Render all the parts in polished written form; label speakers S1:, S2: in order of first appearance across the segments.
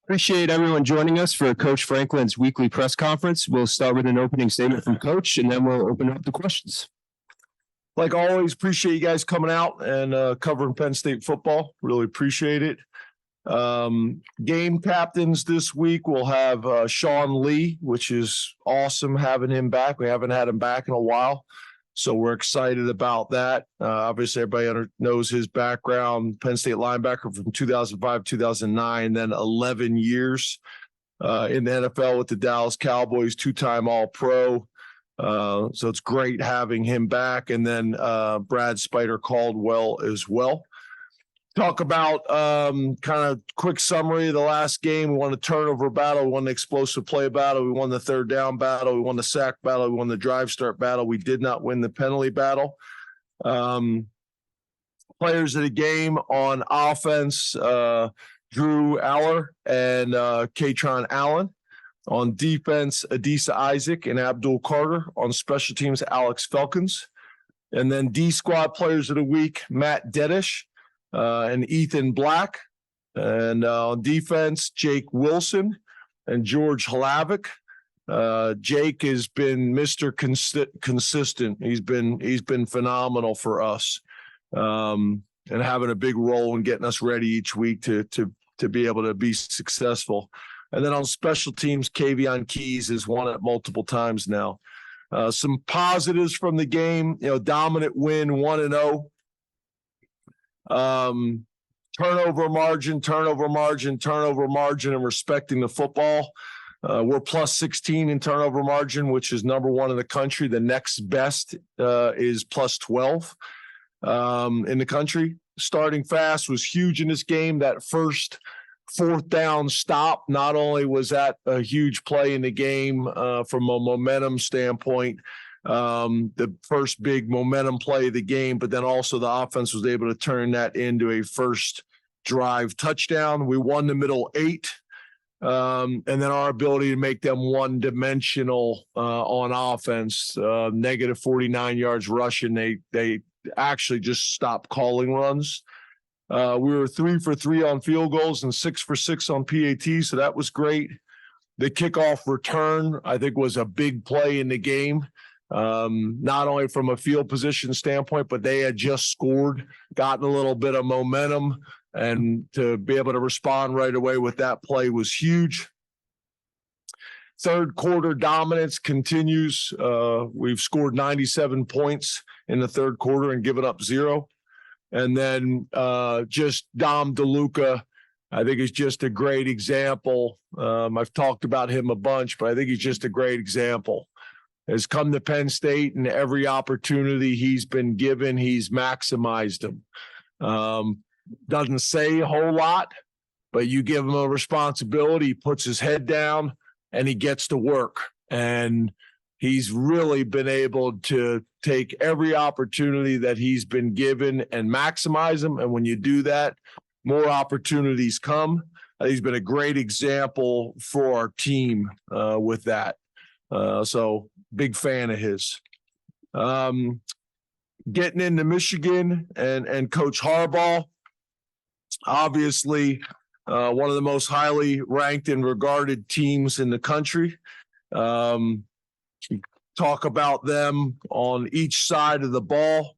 S1: Appreciate everyone joining us for Coach Franklin's weekly press conference. We'll start with an opening statement from Coach, and then we'll open up the questions.
S2: Like always, appreciate you guys coming out and covering Penn State football. Really appreciate it. Game captains this week, we'll have Sean Lee, which is awesome having him back. We haven't had him back in a while, so we're excited about that. Obviously, everybody knows his background. Penn State linebacker from 2005, 2009, then 11 years in the NFL with the Dallas Cowboys, two-time All-Pro. So it's great having him back. And then Brad Spider-Caldwell as well. Talk about kind of quick summary of the last game. We won the turnover battle. We won the explosive play battle. We won the third down battle. We won the sack battle. We won the drive start battle. We did not win the penalty battle. Players of the game on offense, Drew Aller and Katron Allen. On defense, Adisa Isaac and Abdul Carter. On special teams, Alex Felkins. And then D squad players of the week, Matt Dedish and Ethan Black. And on defense, Jake Wilson and George Hlavik. Jake has been Mr. Consistent. He's been phenomenal for us, and having a big role in getting us ready each week to be able to be successful. And then on special teams, Kavion Keys has won it multiple times now. Some positives from the game, dominant win, 1-0. Turnover margin, and respecting the football. We're plus 16 in turnover margin, which is number one in the country. The next best is plus 12 in the country. Starting fast was huge in this game. That first fourth down stop, not only was that a huge play in the game from a momentum standpoint, the first big momentum play of the game, but then also the offense was able to turn that into a first drive touchdown. We won the middle 8, and then our ability to make them one-dimensional on offense, negative 49 yards rushing. They actually just stopped calling runs. We were 3 for 3 on field goals and 6 for 6 on PAT, so that was great. The kickoff return, I think, was a big play in the game, not only from a field position standpoint, but they had just scored, gotten a little bit of momentum, and to be able to respond right away with that play was huge. Third quarter dominance continues. We've scored 97 points in the third quarter and given up 0. And then just Dom DeLuca, I think is just a great example. I've talked about him a bunch, but I think he's just a great example. Has come to Penn State, and every opportunity he's been given, he's maximized them. Doesn't say a whole lot, but you give him a responsibility, he puts his head down, and he gets to work. And he's really been able to take every opportunity that he's been given and maximize them. And when you do that, more opportunities come. He's been a great example for our team with that. So big fan of his. Getting into Michigan and Coach Harbaugh, obviously one of the most highly ranked and regarded teams in the country. Talk about them on each side of the ball.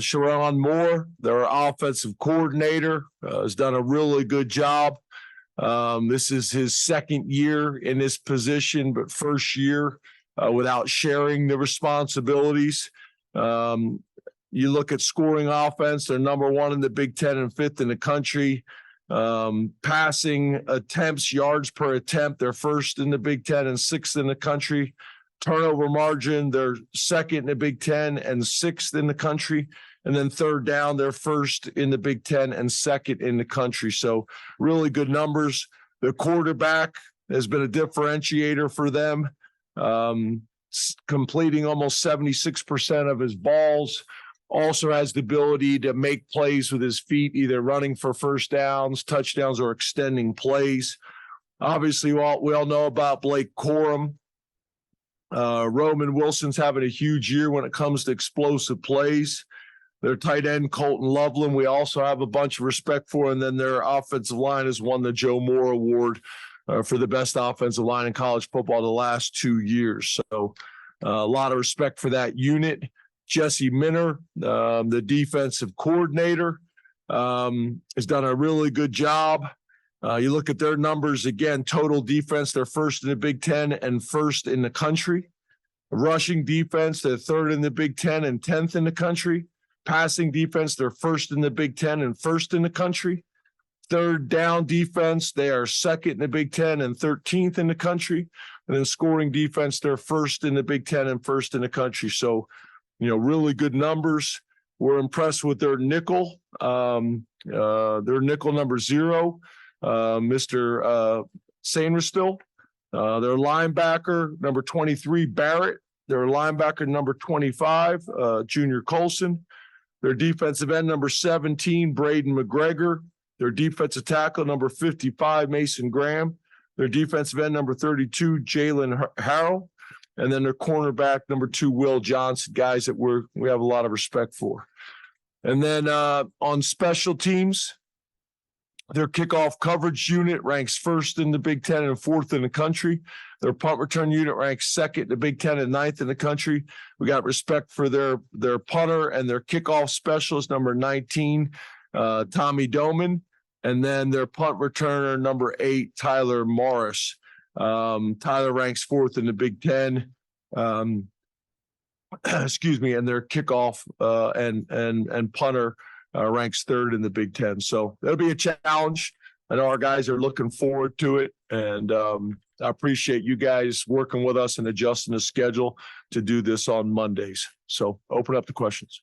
S2: Sharon Moore, their offensive coordinator, has done a really good job. This is his second year in this position, but first year without sharing the responsibilities. You look at scoring offense, they're number 1 in the Big Ten and 5th in the country. Passing attempts, yards per attempt, they're first in the Big Ten and 6th in the country. Turnover margin, they're second in the Big Ten and 6th in the country. And then third down, they're first in the Big Ten and second in the country. So really good numbers. The quarterback has been a differentiator for them, completing almost 76% of his balls. Also has the ability to make plays with his feet, either running for first downs, touchdowns, or extending plays. Obviously, we all know about Blake Corum. Roman Wilson's having a huge year when it comes to explosive plays. Their tight end, Colton Loveland, we also have a bunch of respect for. And then their offensive line has won the Joe Moore Award for the best offensive line in college football the last 2 years. So a lot of respect for that unit. Jesse Minner, the defensive coordinator, has done a really good job. You look at their numbers again, total defense, they're first in the Big Ten and first in the country. Rushing defense, they're third in the Big Ten and 10th in the country. Passing defense, they're first in the Big Ten and first in the country. Third down defense, they are second in the Big Ten and 13th in the country. And then scoring defense, they're first in the Big Ten and first in the country. So, really good numbers. We're impressed with their nickel. Their nickel number 0, Mr. Sainristil. Their linebacker, number 23, Barrett. Their linebacker, number 25, Junior Colson. Their defensive end, number 17, Braden McGregor. Their defensive tackle, number 55, Mason Graham. Their defensive end, number 32, Jalen Harrell. And then their cornerback, number 2, Will Johnson, guys that we have a lot of respect for. And then on special teams, their kickoff coverage unit ranks first in the Big Ten and 4th in the country. Their punt return unit ranks 2nd in the Big Ten and 9th in the country. We got respect for their punter and their kickoff specialist, number 19, Tommy Doman. And then their punt returner, number 8, Tyler Morris. Tyler ranks 4th in the Big Ten. Excuse me, and their kickoff and punter ranks 3rd in the Big Ten. So that'll be a challenge. I know our guys are looking forward to it, and I appreciate you guys working with us and adjusting the schedule to do this on Mondays. So open up the questions.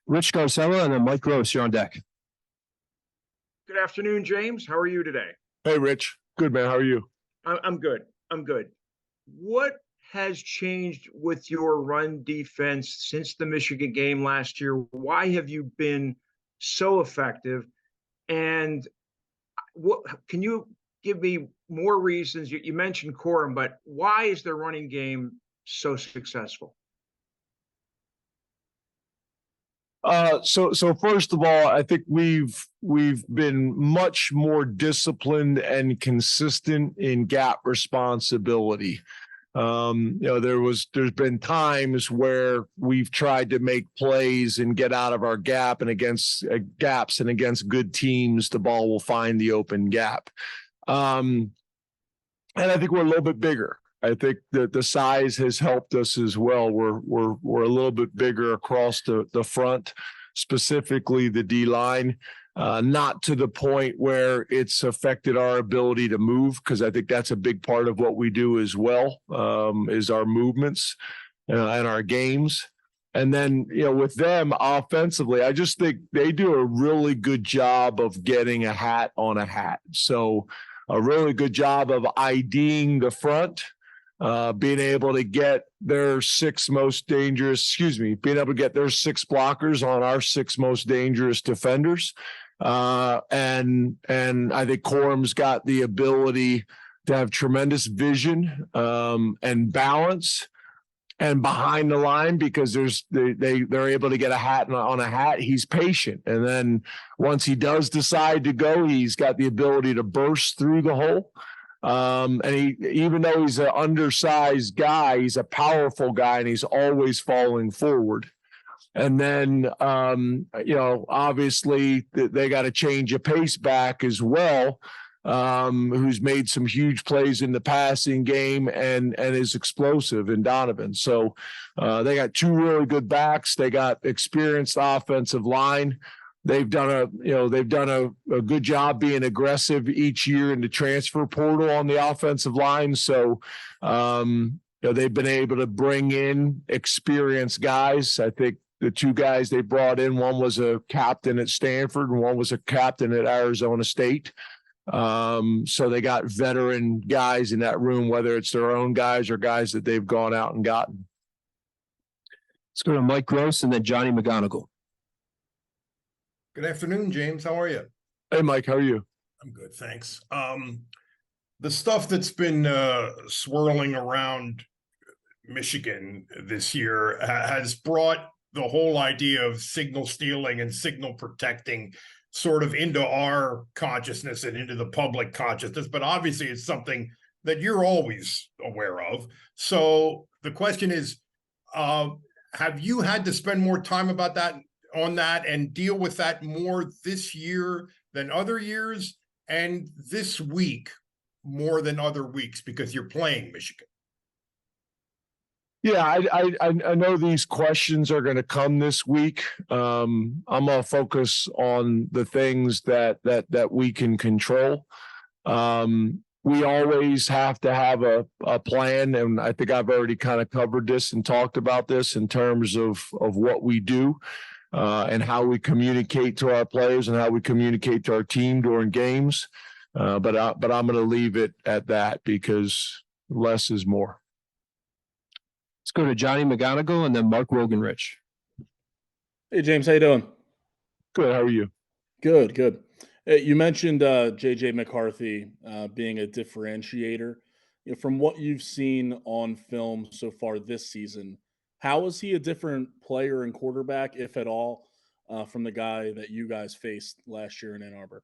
S1: Rich Garcella and then Mike Gross, you're on deck.
S3: Good afternoon, James. How are you today?
S2: Hey, Rich. Good, man. How are you?
S3: I'm good. What has changed with your run defense since the Michigan game last year? Why have you been so effective? And what can you give me more reasons? You mentioned Corum, but why is their running game so successful?
S2: So first of all, I think we've been much more disciplined and consistent in gap responsibility. There's been times where we've tried to make plays and get out of our gap, and against gaps and against good teams, the ball will find the open gap. And I think we're a little bit bigger. I think that the size has helped us as well. We're a little bit bigger across the front, specifically the D line. Not to the point where it's affected our ability to move, because I think that's a big part of what we do as well, is our movements and our games. And then, with them offensively, I just think they do a really good job of getting a hat on a hat. So a really good job of IDing the front, being able to get their 6 blockers on our 6 most dangerous defenders. And I think Corum's got the ability to have tremendous vision and balance and behind the line, because they're able to get a hat on a hat. He's patient, and then once he does decide to go, he's got the ability to burst through the hole. And even though he's an undersized guy, he's a powerful guy, and he's always falling forward. And then, obviously they got to change a pace back as well, who's made some huge plays in the passing game and is explosive in Donovan. So they got 2 really good backs. They got experienced offensive line. They've done a good job being aggressive each year in the transfer portal on the offensive line. So they've been able to bring in experienced guys. I think the 2 guys they brought in, one was a captain at Stanford and one was a captain at Arizona State. So they got veteran guys in that room, whether it's their own guys or guys that they've gone out and gotten.
S1: Let's go to Mike Gross and then Johnny McGonigal.
S4: Good afternoon, James. How are you?
S2: Hey, Mike, how are you?
S4: I'm good, thanks. The stuff that's been swirling around Michigan this year has brought the whole idea of signal stealing and signal protecting sort of into our consciousness and into the public consciousness, but obviously it's something that you're always aware of. So the question is, have you had to spend more time on that and deal with that more this year than other years, and this week more than other weeks because you're playing Michigan?
S2: Yeah, I know these questions are going to come this week. I'm gonna focus on the things that we can control. We always have to have a plan, and I think I've already kind of covered this and talked about this in terms of what we do and how we communicate to our players and how we communicate to our team during games. But I'm going to leave it at that because less is more.
S1: Let's go to Johnny McGonigal and then Mark Wogenrich.
S5: Hey, James, how you doing?
S2: Good. How are you?
S5: Good, good. You mentioned J.J. McCarthy being a differentiator. From what you've seen on film so far this season, how is he a different player and quarterback, if at all, from the guy that you guys faced last year in Ann Arbor?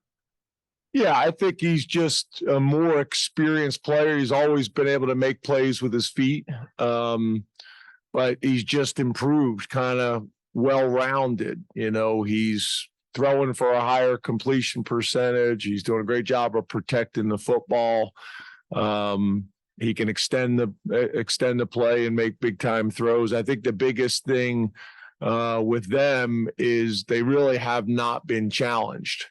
S2: Yeah, I think he's just a more experienced player. He's always been able to make plays with his feet, but he's just improved, kind of well-rounded. He's throwing for a higher completion percentage. He's doing a great job of protecting the football. He can extend the play and make big-time throws. I think the biggest thing with them is they really have not been challenged.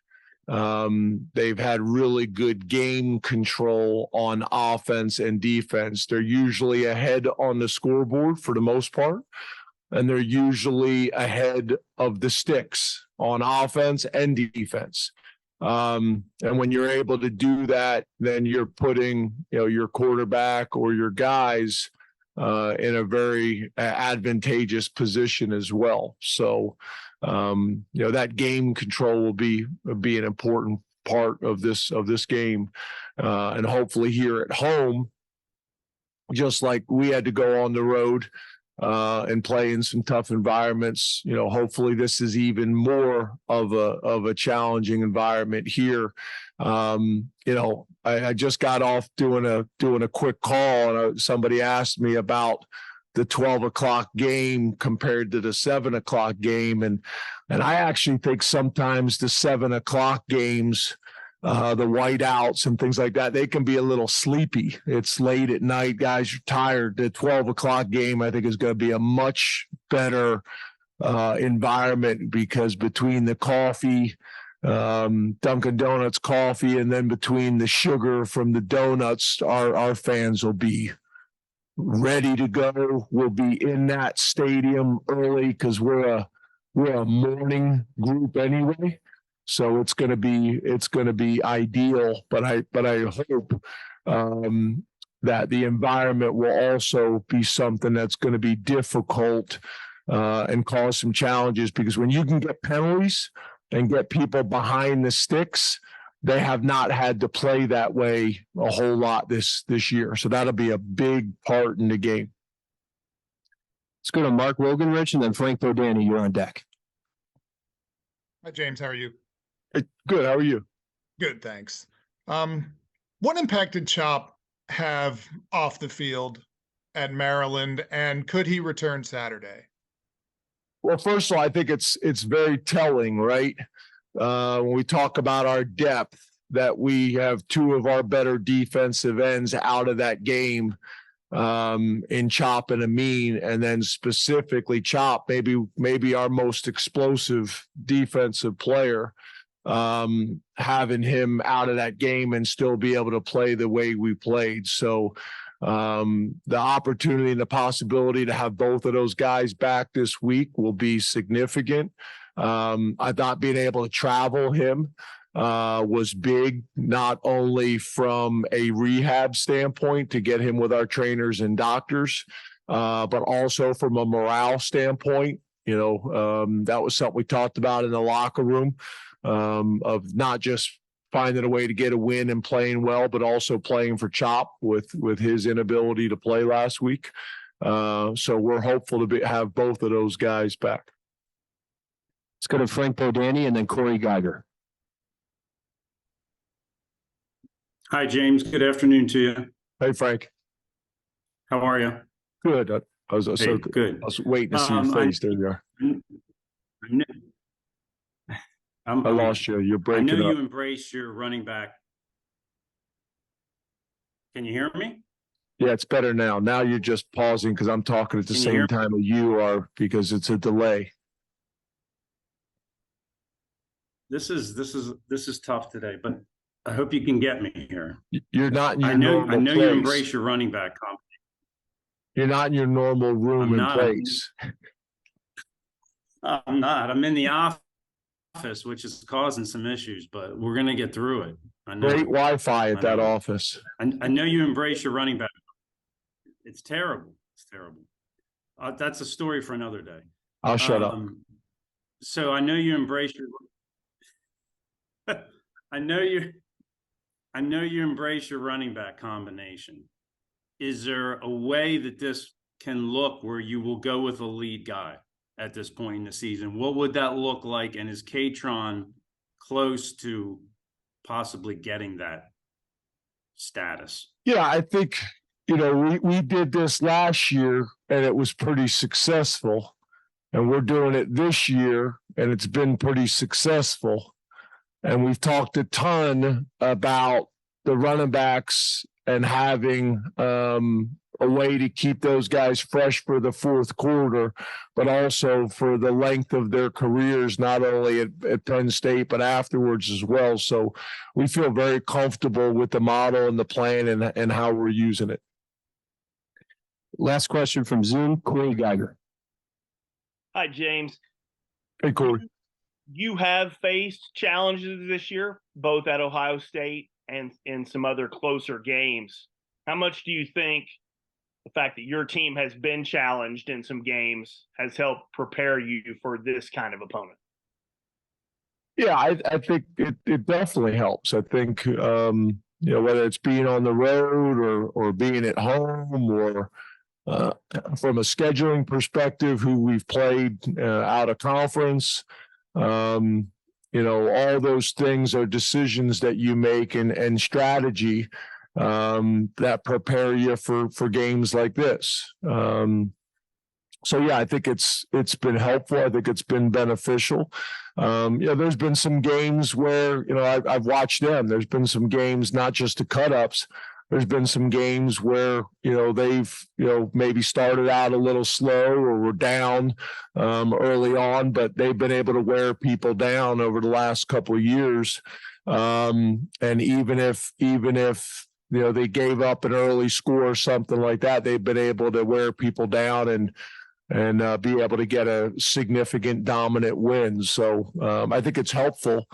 S2: They've had really good game control on offense and defense. They're usually ahead on the scoreboard for the most part, and they're usually ahead of the sticks on offense and defense. And when you're able to do that, then you're putting, your quarterback or your guys in a very advantageous position as well. So, that game control will be an important part of this game. And hopefully here at home, just like we had to go on the road and play in some tough environments, hopefully this is even more of a challenging environment here. I just got off doing a quick call, and somebody asked me about the 12 o'clock game compared to the 7 o'clock game. And I actually think sometimes the 7 o'clock games, the whiteouts and things like that, they can be a little sleepy. It's late at night, guys are tired. The 12 o'clock game, I think, is going to be a much better environment because between the coffee, Dunkin' Donuts coffee, and then between the sugar from the donuts, our fans will be ready to go. We'll be in that stadium early because we're a morning group anyway. So it's going to be ideal, but I hope that the environment will also be something that's going to be difficult and cause some challenges, because when you can get penalties and get people behind the sticks, they have not had to play that way a whole lot this year. So that'll be a big part in the game.
S1: Let's go to Mark Wogenrich and then Frank Bodani. You're on deck.
S6: Hi, James. How are you?
S2: Good. How are you?
S6: Good, thanks. What impact did Chop have off the field at Maryland, and could he return Saturday?
S2: Well, first of all, I think it's very telling, right? When we talk about our depth, that we have two of our better defensive ends out of that game in Chop and Amin, and then specifically Chop, maybe our most explosive defensive player, having him out of that game and still be able to play the way we played. So the opportunity and the possibility to have both of those guys back this week will be significant. I thought being able to travel him was big, not only from a rehab standpoint to get him with our trainers and doctors, but also from a morale standpoint. That was something we talked about in the locker room, of not just finding a way to get a win and playing well, but also playing for Chop with his inability to play last week. So we're hopeful to have both of those guys back.
S1: Let's go to Frank Bodani and then Corey Geiger.
S7: Hi, James. Good afternoon to you.
S2: Hey, Frank.
S7: How are you?
S2: Good. I was
S7: Hey, good.
S2: I was waiting to see your face. There you are. I lost you. You're breaking
S7: I know
S2: up.
S7: you embrace your running back. Can you hear me?
S2: Yeah, it's better now. Now you're just pausing because I'm talking at the
S7: Can you hear
S2: same time as you are because it's a delay.
S7: This is tough today, but I hope you can get me here.
S2: You're not in your
S7: I know
S2: normal
S7: you
S2: place.
S7: embrace your running back company.
S2: You're not in your normal room and place.
S7: I'm not. I'm in the office, which is causing some issues, but we're gonna get through it. I know.
S2: Great Wi-Fi at that office.
S7: I know you embrace your running back. It's terrible. It's terrible. That's a story for another day.
S2: I'll shut up.
S7: So I know you embrace your. I know you embrace your running back combination. Is there a way that this can look where you will go with a lead guy at this point in the season? What would that look like? And is Katron close to possibly getting that status?
S2: Yeah, I think, we did this last year and it was pretty successful. And we're doing it this year and it's been pretty successful. And we've talked a ton about the running backs and having a way to keep those guys fresh for the fourth quarter, but also for the length of their careers, not only at Penn State, but afterwards as well. So we feel very comfortable with the model and the plan and how we're using it.
S1: Last question from Zoom, Corey Geiger.
S8: Hi, James.
S2: Hey, Corey.
S8: You have faced challenges this year, both at Ohio State and in some other closer games. How much do you think the fact that your team has been challenged in some games has helped prepare you for this kind of opponent?
S2: Yeah, I think it definitely helps. I think, whether it's being on the road or being at home or from a scheduling perspective, who we've played out of conference, all those things are decisions that you make and strategy that prepare you for games like this. So yeah, I think it's been helpful. I think it's been beneficial. There's been some games where, I've watched them. There's been some games, not just the cut-ups. There's been some games where, they've, maybe started out a little slow or were down early on, but they've been able to wear people down over the last couple of years. And even if they gave up an early score or something like that, they've been able to wear people down and be able to get a significant dominant win. So I think it's helpful.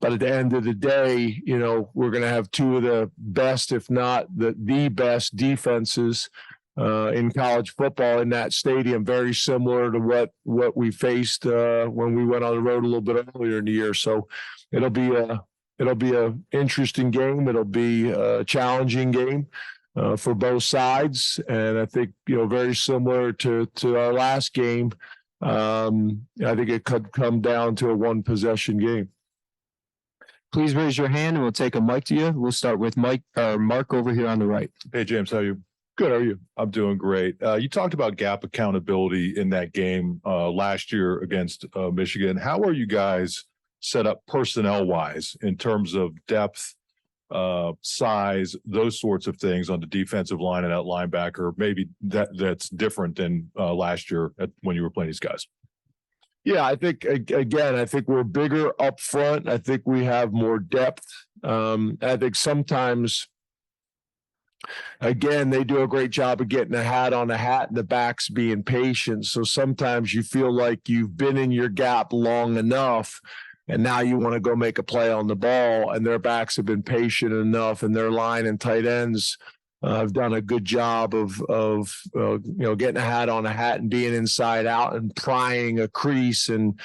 S2: But at the end of the day, we're going to have two of the best, if not the best defenses in college football in that stadium, very similar to what we faced when we went on the road a little bit earlier in the year. So it'll be a interesting game. It'll be a challenging game for both sides. And I think, very similar to our last game. I think it could come down to a one possession game.
S1: Please raise your hand and we'll take a mic to you. We'll start with Mark over here on the right.
S9: Hey, James, how are you?
S2: Good. How are you?
S9: I'm doing great. You talked about gap accountability in that game last year against Michigan. How are you guys set up personnel wise in terms of depth, size, those sorts of things on the defensive line and that linebacker? Maybe that's different than last year when you were playing these guys.
S2: Yeah, I think, again, we're bigger up front. I think we have more depth. I think sometimes, again, they do a great job of getting a hat on a hat and the backs being patient. So sometimes you feel like you've been in your gap long enough and now you want to go make a play on the ball, and their backs have been patient enough, and their line and tight ends have done a good job of getting a hat on a hat and being inside out and prying a crease. And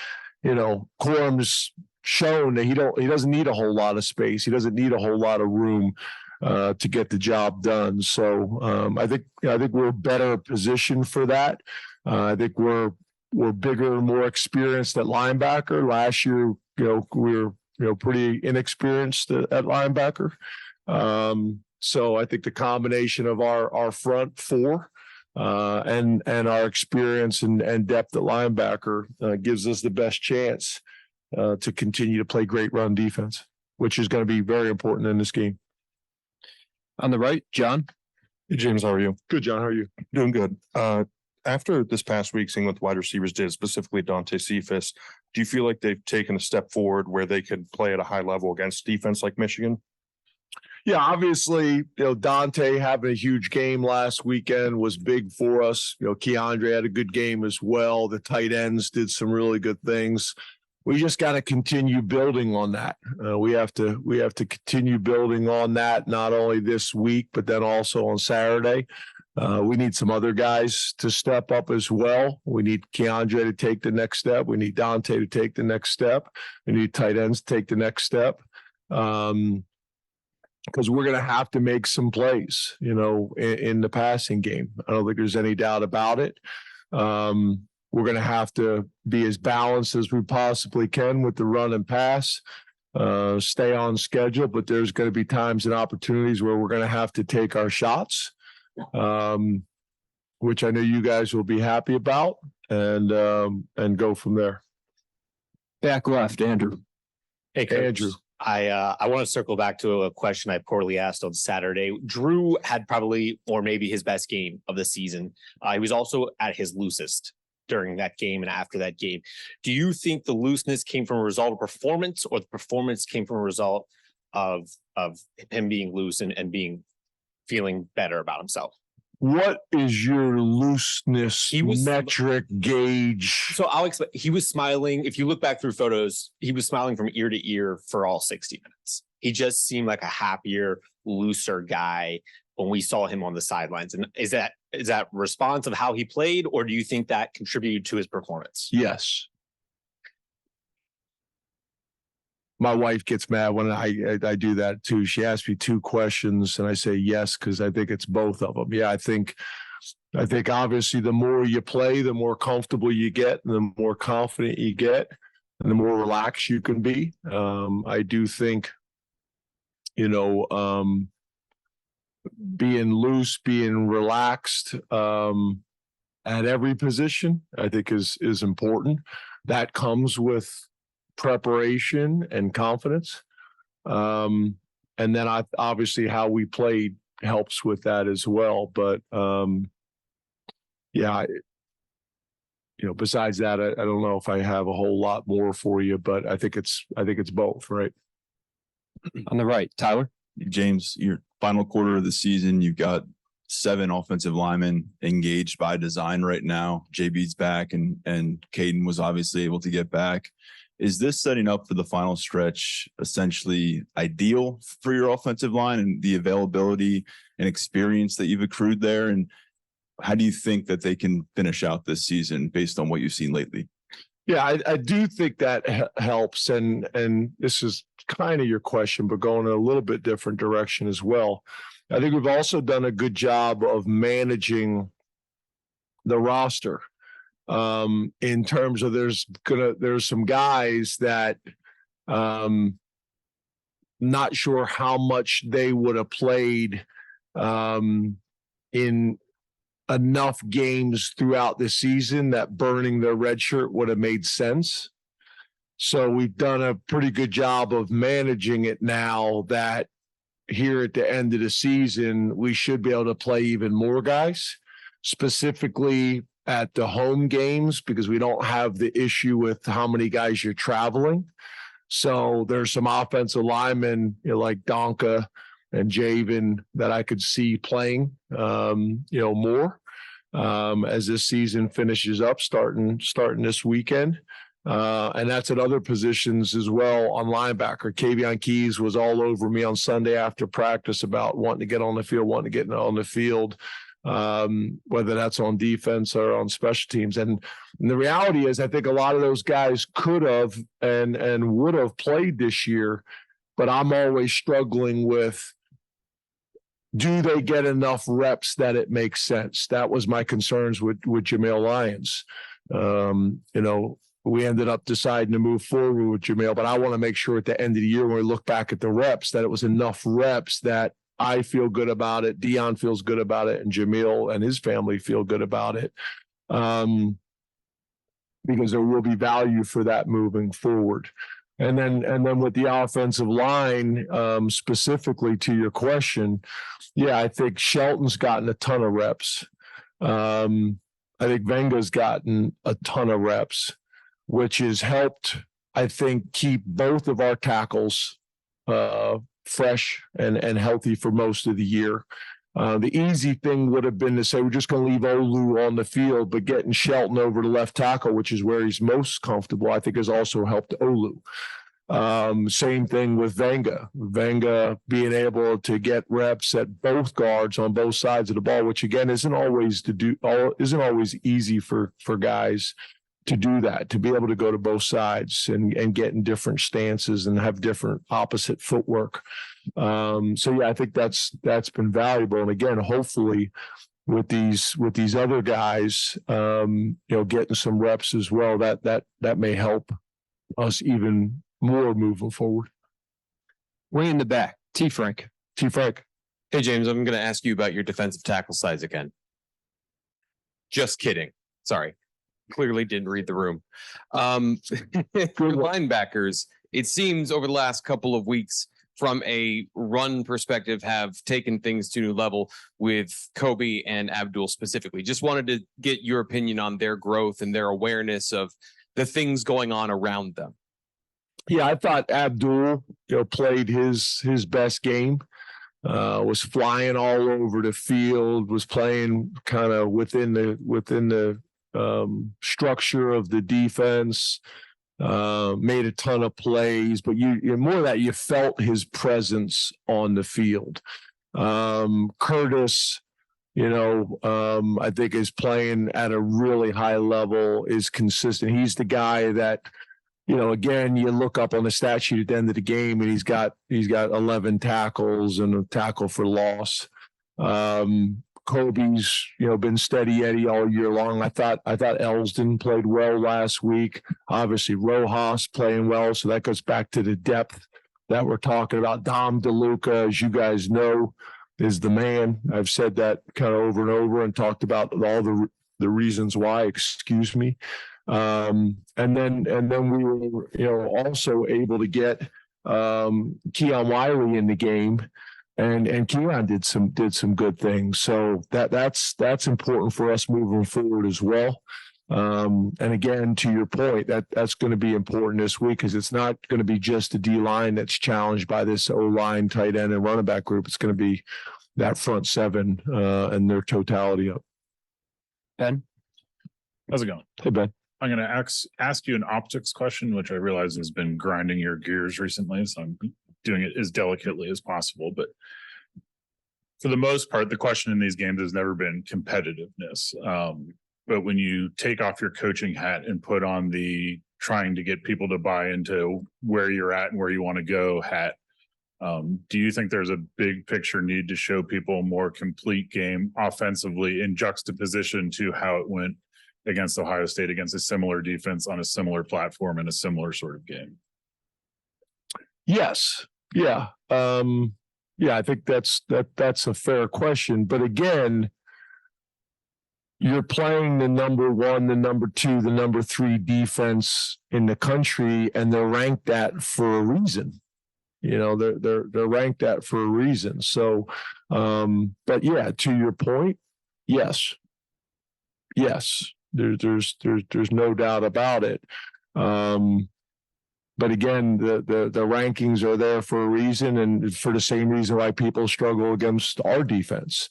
S2: Corum's shown that he doesn't need a whole lot of space. He doesn't need a whole lot of room. to get the job done. So I think we're better positioned for that. I think we're bigger, more experienced at linebacker. Last year, we were pretty inexperienced at linebacker. So I think the combination of our front four and our experience and depth at linebacker gives us the best chance to continue to play great run defense, which is going to be very important in this game.
S1: On the right, John.
S10: Hey, James, how are you?
S2: Good, John. How are you?
S10: Doing good. After this past week, seeing what the wide receivers did, specifically Dante Cephas, do you feel like they've taken a step forward where they could play at a high level against defense like Michigan?
S2: Yeah, obviously, Dante having a huge game last weekend was big for us. Keandre had a good game as well. The tight ends did some really good things. We just got to continue building on that. We have to continue building on that, not only this week, but then also on Saturday. We need some other guys to step up as well. We need Keandre to take the next step. We need Dante to take the next step. We need tight ends to take the next step. Because we're going to have to make some plays, in the passing game. I don't think there's any doubt about it. We're going to have to be as balanced as we possibly can with the run and pass, stay on schedule, but there's going to be times and opportunities where we're going to have to take our shots, which I know you guys will be happy about, and go from there.
S1: Back left, Andrew.
S11: Hey, Coach.
S2: Andrew.
S11: I want to circle back to a question I poorly asked on Saturday. Drew had probably, or maybe his best game of the season. He was also at his loosest during that game and after that game. Do you think the looseness came from a result of performance, or the performance came from a result of him being loose and feeling better about himself?
S2: What is your looseness metric gauge?
S11: So I'll explain. He was smiling. If you look back through photos, he was smiling from ear to ear for all 60 minutes. He just seemed like a happier, looser guy when we saw him on the sidelines. And is that response of how he played, or do you think that contributed to his performance?
S2: Yes. My wife gets mad when I do that too. She asks me two questions and I say yes, because I think it's both of them. Yeah, I think obviously the more you play, the more comfortable you get, and the more confident you get, and the more relaxed you can be. I do think, being loose, being relaxed at every position, I think is important. That comes with preparation and confidence. And then obviously how we played helps with that as well. But besides that, I don't know if I have a whole lot more for you, but I think it's both, right?
S1: On the right, Tyler.
S12: James, your final quarter of the season, you've got 7 offensive linemen engaged by design right now. JB's back and Caden was obviously able to get back. Is this setting up for the final stretch essentially ideal for your offensive line and the availability and experience that you've accrued there? And how do you think that they can finish out this season based on what you've seen lately?
S2: Yeah, I do think that helps. And this is kind of your question, but going in a little bit different direction as well. I think we've also done a good job of managing the roster. In terms of there's some guys that not sure how much they would have played in enough games throughout the season that burning their red shirt would have made sense. So we've done a pretty good job of managing it now that here at the end of the season, we should be able to play even more guys, specifically at the home games, because we don't have the issue with how many guys you're traveling. So there's some offensive linemen like Donka and Javen that I could see playing, more as this season finishes up, starting this weekend. And that's at other positions as well on linebacker. Kavion Keys was all over me on Sunday after practice about wanting to get on the field, whether that's on defense or on special teams. And the reality is, I think a lot of those guys could have and would have played this year, but I'm always struggling with do they get enough reps that it makes sense? That was my concerns with Nittany Lions. We ended up deciding to move forward with Jamil, but I want to make sure at the end of the year when we look back at the reps that it was enough reps that I feel good about it, Dion feels good about it, and Jamil and his family feel good about it. Because there will be value for that moving forward. And then with the offensive line, specifically to your question, yeah, I think Shelton's gotten a ton of reps. I think Venga's gotten a ton of reps, which has helped, I think, keep both of our tackles fresh and healthy for most of the year. The easy thing would have been to say we're just going to leave Olu on the field, but getting Shelton over to left tackle, which is where he's most comfortable, I think has also helped Olu. Same thing with Venga. Venga being able to get reps at both guards on both sides of the ball, which again isn't always easy for guys to do that, to be able to go to both sides and get in different stances and have different opposite footwork. So yeah, I think that's been valuable. And again, hopefully with these other guys, getting some reps as well, that may help us even more moving forward.
S1: Way in the back, T. Frank.
S13: Hey, James, I'm going to ask you about your defensive tackle size again. Just kidding. Sorry. Clearly didn't read the room. For linebackers, it seems over the last couple of weeks from a run perspective have taken things to a new level with Kobe and Abdul specifically. Just wanted to get your opinion on their growth and their awareness of the things going on around them.
S2: Yeah, I thought Abdul, played his best game. Was flying all over the field, was playing kind of within the structure of the defense, made a ton of plays, but you more that you felt his presence on the field. Curtis, I think is playing at a really high level, is consistent. He's the guy that, again, you look up on the stat sheet at the end of the game and he's got 11 tackles and a tackle for loss. Kobe's, been steady Eddie all year long. I thought Elsdon played well last week. Obviously, Rojas playing well, so that goes back to the depth that we're talking about. Dom DeLuca, as you guys know, is the man. I've said that kind of over and over and talked about all the reasons why. Excuse me. And then we were, also able to get Keon Wiley in the game. And Keon did some good things. So that's important for us moving forward as well. And again, to your point, that's going to be important this week because it's not going to be just the D line that's challenged by this O line, tight end, and running back group. It's going to be that front seven and their totality up.
S1: Ben,
S14: how's it going?
S2: Hey Ben,
S14: I'm going to ask you an optics question, which I realize has been grinding your gears recently. So I'm doing it as delicately as possible, but for the most part, the question in these games has never been competitiveness. But when you take off your coaching hat and put on the trying to get people to buy into where you're at and where you want to go hat, do you think there's a big picture need to show people a more complete game offensively in juxtaposition to how it went against Ohio State, against a similar defense on a similar platform in a similar sort of game?
S2: Yes. Yeah. I think that's a fair question. But again, you're playing the number one, the number two, the number three defense in the country, and they're ranked that for a reason. They're ranked that for a reason. So, but yeah, to your point, yes, there's no doubt about it. But again, the rankings are there for a reason, and for the same reason why people struggle against our defense.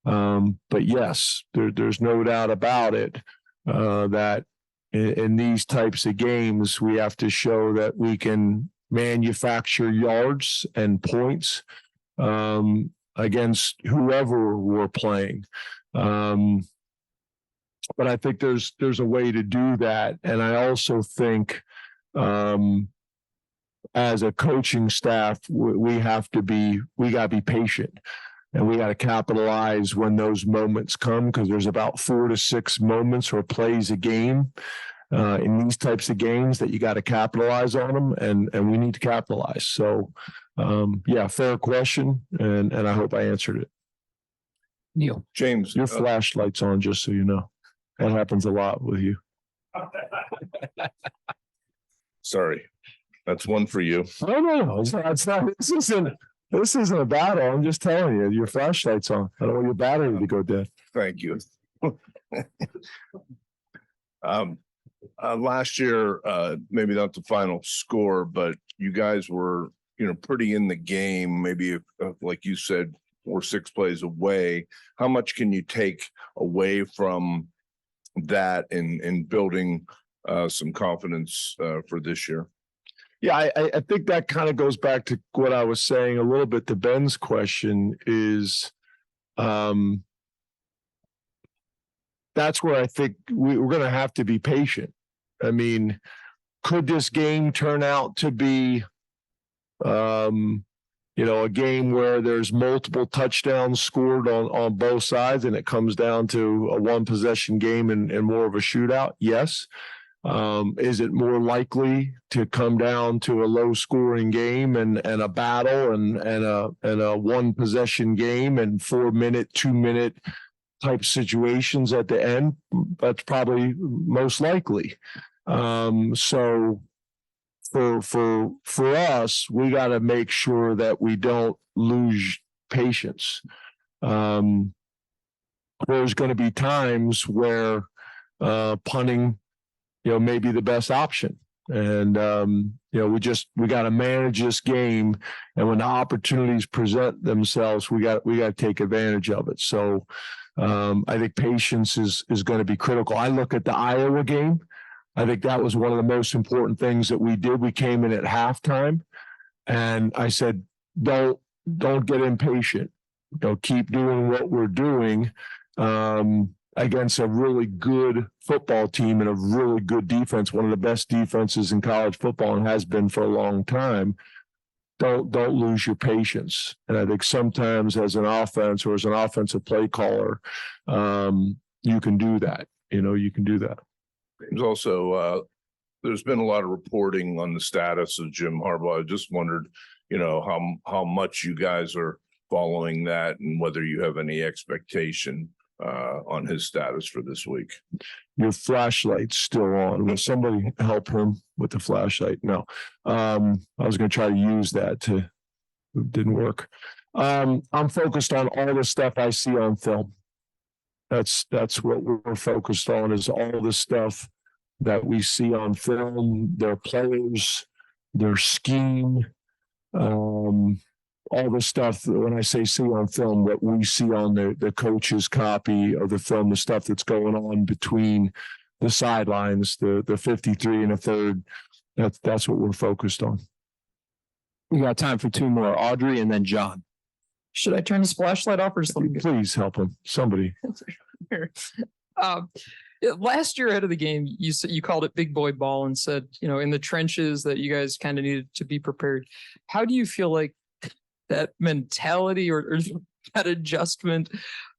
S2: But yes, there's no doubt about it that in these types of games, we have to show that we can manufacture yards and points against whoever we're playing. But I think there's a way to do that, and I also think. As a coaching staff, we got to be patient. and we got to capitalize when those moments come, because there's about 4 to 6 moments or plays a game in these types of games that you got to capitalize on them, and we need to capitalize. So, yeah, fair question, and I hope I answered it.
S1: Neil.
S2: James, your flashlight's on, just so you know. That happens a lot with you.
S15: Sorry, that's one for you.
S2: No. It's not. This isn't a battle. I'm just telling you, your flashlight's on. I don't want your battery to go dead.
S15: Thank you. Last year, maybe not the final score, but you guys were, pretty in the game. Maybe like you said, 4 or 6 plays away. How much can you take away from that in building some confidence for this year?
S2: Yeah, I think that kind of goes back to what I was saying a little bit to Ben's question is, that's where I think we're going to have to be patient. I mean, could this game turn out to be, a game where there's multiple touchdowns scored on both sides and it comes down to a 1-possession game and more of a shootout? Yes. Is it more likely to come down to a low-scoring game and a battle and a 1-possession game and 4-minute, 2-minute type situations at the end? That's probably most likely. So for us, we got to make sure that we don't lose patience. There's going to be times where punting, may be the best option. And, we got to manage this game. And when the opportunities present themselves, we got to take advantage of it. So I think patience is going to be critical. I look at the Iowa game. I think that was one of the most important things that we did. We came in at halftime and I said, don't get impatient. Keep doing what we're doing. Against a really good football team and a really good defense, one of the best defenses in college football and has been for a long time. Don't lose your patience. And I think sometimes as an offense or as an offensive play caller, you can do that. You can do that.
S15: There's also, there's been a lot of reporting on the status of Jim Harbaugh. I just wondered, how much you guys are following that and whether you have any expectation on his status for this week.
S2: Your flashlight's still on. Will somebody help him with the flashlight? No. I was going to try to use that it didn't work. I'm focused on all the stuff I see on film. That's what we're focused on, is all the stuff that we see on film, their players, their scheme, all the stuff. When I say see on film, what we see on the coach's copy of the film, the stuff that's going on between the sidelines, the 53 and a third, that's what we're focused on.
S1: We got time for 2 more, Audrey and then John.
S16: Should I turn his flashlight off or something?
S2: Please help him. Somebody.
S16: Last year ahead of the game, you called it big boy ball and said, in the trenches that you guys kind of needed to be prepared. How do you feel like that mentality or that adjustment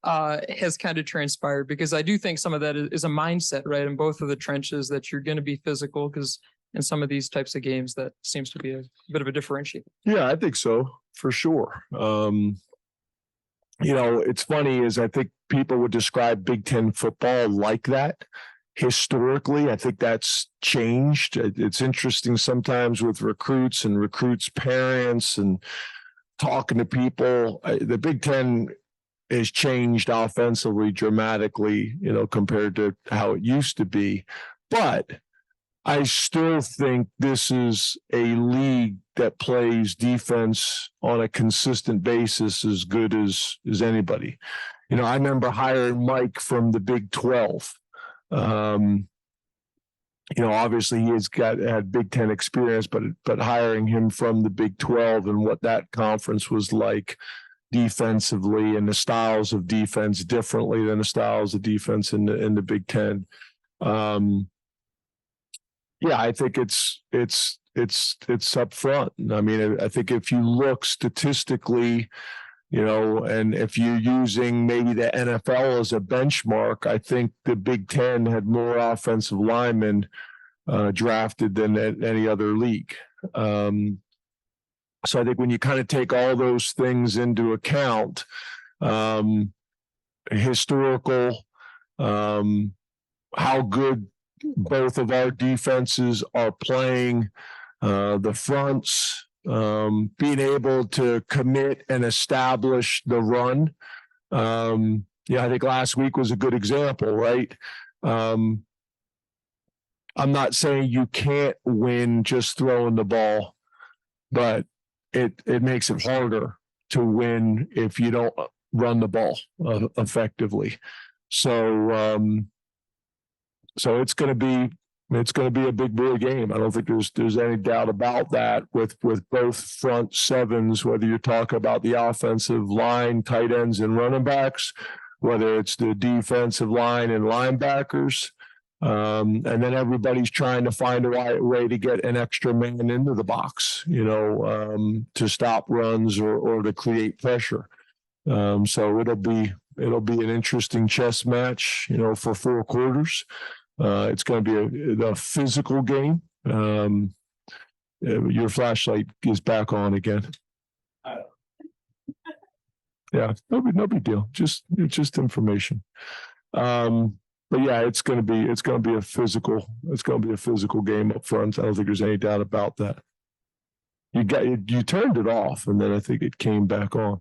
S16: has kind of transpired? Because I do think some of that is a mindset, right? In both of the trenches, that you're going to be physical, because in some of these types of games, that seems to be a bit of a differentiator.
S2: Yeah, I think so, for sure. It's funny is I think people would describe Big Ten football like that. Historically, I think that's changed. It's interesting sometimes with recruits and recruits' parents and talking to people. The Big Ten has changed offensively dramatically, compared to how it used to be. But I still think this is a league that plays defense on a consistent basis as good as anybody. I remember hiring Mike from the Big 12. Obviously he had Big Ten experience, but hiring him from the Big 12 and what that conference was like defensively, and the styles of defense differently than the styles of defense in the Big Ten. Yeah, I think it's up front. I mean, I think if you look statistically And if you're using maybe the NFL as a benchmark, I think the Big Ten had more offensive linemen drafted than any other league. So I think when you kind of take all those things into account, historical, how good both of our defenses are playing, the fronts, being able to commit and establish the run. I think last week was a good example, right? I'm not saying you can't win just throwing the ball, but it makes it harder to win if you don't run the ball effectively. So it's going to be a big boy game. I don't think there's any doubt about that with both front sevens, whether you're talking about the offensive line, tight ends and running backs, whether it's the defensive line and linebackers. And then everybody's trying to find a way to get an extra man into the box, to stop runs or to create pressure. So it'll be an interesting chess match, for 4 quarters. It's going to be a physical game. Your flashlight is back on again. Yeah, no big deal. Just information. But yeah, it's going to be a physical game up front. I don't think there's any doubt about that. You turned it off, and then I think it came back on.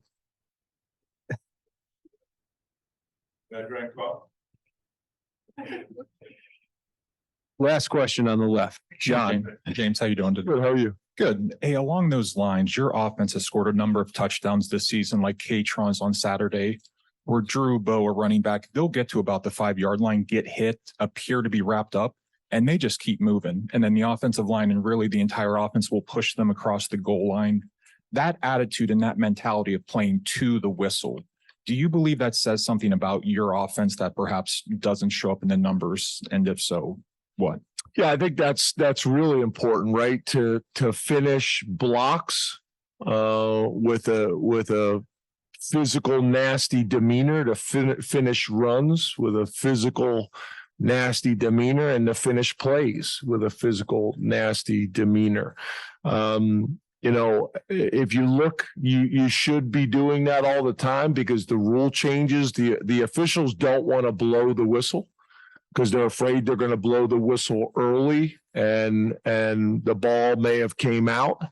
S1: Last question on the left, John.
S17: James, how you doing today?
S2: Good. How are you?
S17: Good. Hey, along those lines, your offense has scored a number of touchdowns this season, like K-Tron's on Saturday, where Drew, Bo, a running back, they'll get to about the 5-yard line, get hit, appear to be wrapped up, and they just keep moving. And then the offensive line and really the entire offense will push them across the goal line. That attitude and that mentality of playing to the whistle, do you believe that says something about your offense that perhaps doesn't show up in the numbers? And if so, what?
S2: Yeah, I think that's really important, right? To finish blocks with a physical, nasty demeanor, to finish runs with a physical, nasty demeanor, and to finish plays with a physical, nasty demeanor. If you look, you should be doing that all the time, because the rule changes. The officials don't want to blow the whistle because they're afraid they're going to blow the whistle early and the ball may have came out.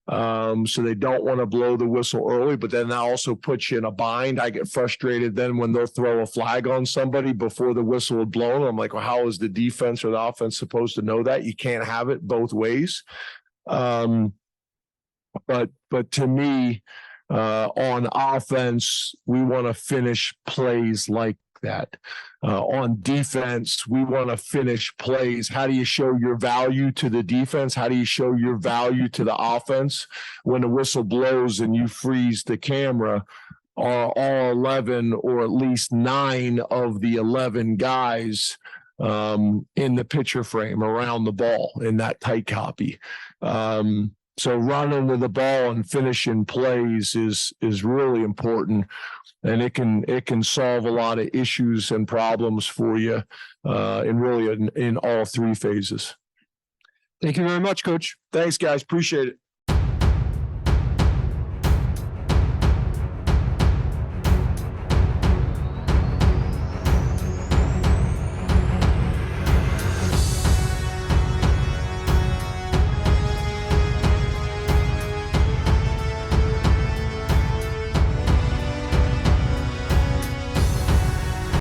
S2: So they don't want to blow the whistle early, but then that also puts you in a bind. I get frustrated then when they'll throw a flag on somebody before the whistle had blown. I'm like, well, how is the defense or the offense supposed to know that? You can't have it both ways. But to me, on offense, we want to finish plays like that. On defense, we want to finish plays. How do you show your value to the defense? How do you show your value to the offense? When the whistle blows and you freeze the camera, are all 11 or at least 9 of the 11 guys in the picture frame around the ball in that tight copy. So running with the ball and finishing plays is really important, and it can solve a lot of issues and problems for you in all 3 phases.
S1: Thank you very much, Coach.
S2: Thanks, guys. Appreciate it.